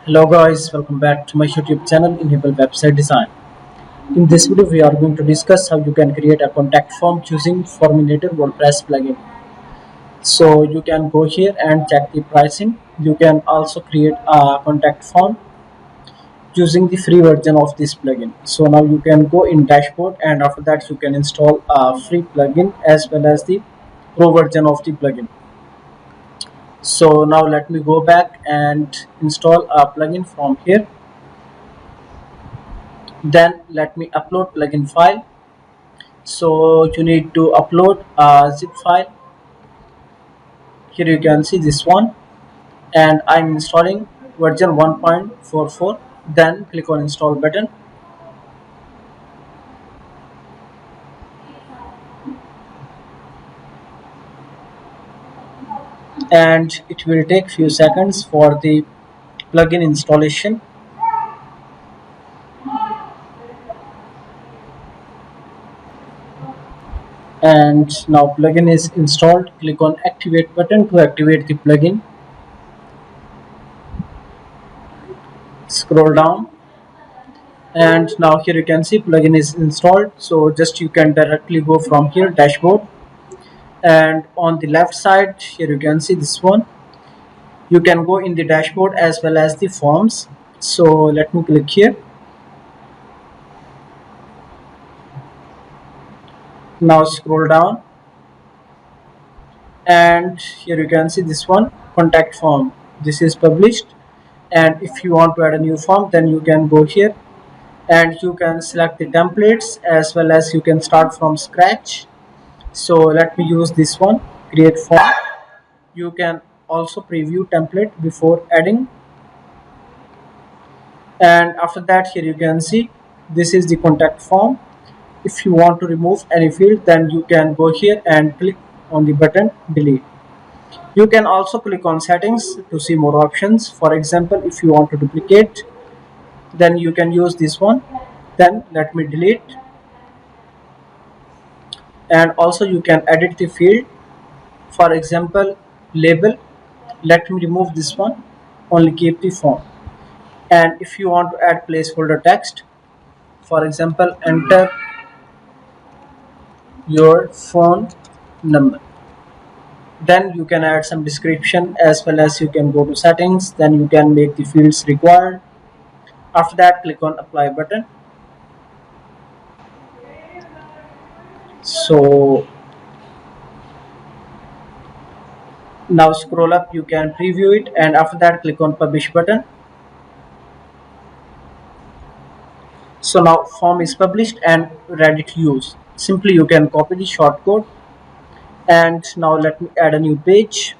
Hello guys, welcome back to my YouTube channel Enable Website Design. In this video we are going to discuss how you can create a contact form using Forminator WordPress plugin. So you can go here and check the pricing. You can also create a contact form using the free version of this plugin. So now you can go in dashboard, and after that you can install a free plugin as well as the pro version of the plugin. So now let me go back and install a plugin from here. Then let me upload plugin file. So you need to upload a zip file. Here you can see this one, and I'm installing version 1.44. Then click on install button, and it will take few seconds for the plugin installation. And now plugin is installed. Click on activate button to activate the plugin. Scroll down, and now here you can see plugin is installed. So just you can directly go from here dashboard, and on the left side here you can see this one. You can go in the dashboard as well as the forms. So let me click here. Now scroll down, and here you can see this one, contact form. This is published, and if you want to add a new form, then you can go here and you can select the templates as well as you can start from scratch. So let me use this one, create form. You can also preview template before adding, and after that here you can see this is the contact form. If you want to remove any field, then you can go here and click on the button delete. You can also click on settings to see more options. For example, if you want to duplicate, then you can use this one. Then let me delete, and also you can edit the field. For example, label, let me remove this one, only keep the form. And if you want to add placeholder text, for example, enter your phone number. Then you can add some description as well as you can go to settings. Then you can make the fields required. After that, click on apply button. So now scroll up, you can preview it, and after that click on publish button. So now form is published and ready to use. Simply you can copy the shortcode, and now let me add a new page,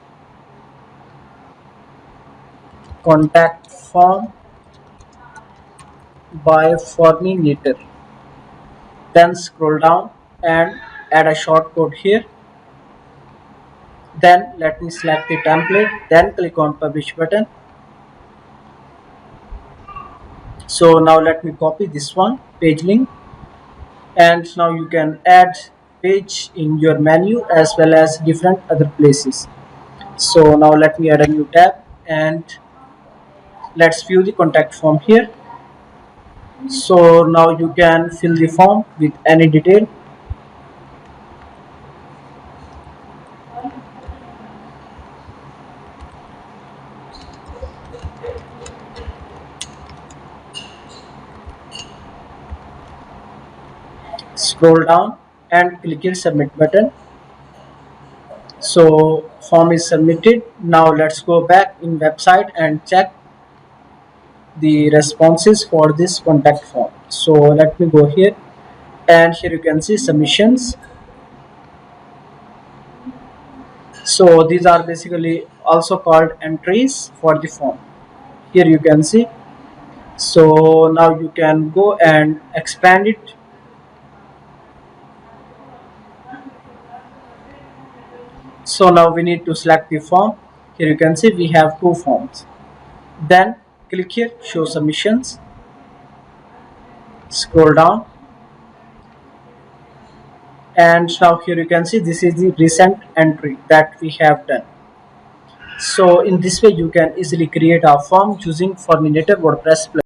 contact form by Forminator. Then scroll down and add a shortcode here. Then let me select the template, then click on publish button. So now let me copy this one, page link, and now you can add page in your menu as well as different other places. So now let me add a new tab, and let's view the contact form here. So now you can fill the form with any detail. Scroll down and click here submit button. So form is submitted. Now let's go back in website and check the responses for this contact form. So let me go here, and here you can see submissions. So these are basically also called entries for the form. Here you can see. So now you can go and expand it. So now we need to select the form. Here you can see we have two forms. Then click here show submissions. Scroll down, and now here you can see this is the recent entry that we have done. So in this way you can easily create a form using Forminator WordPress plugin.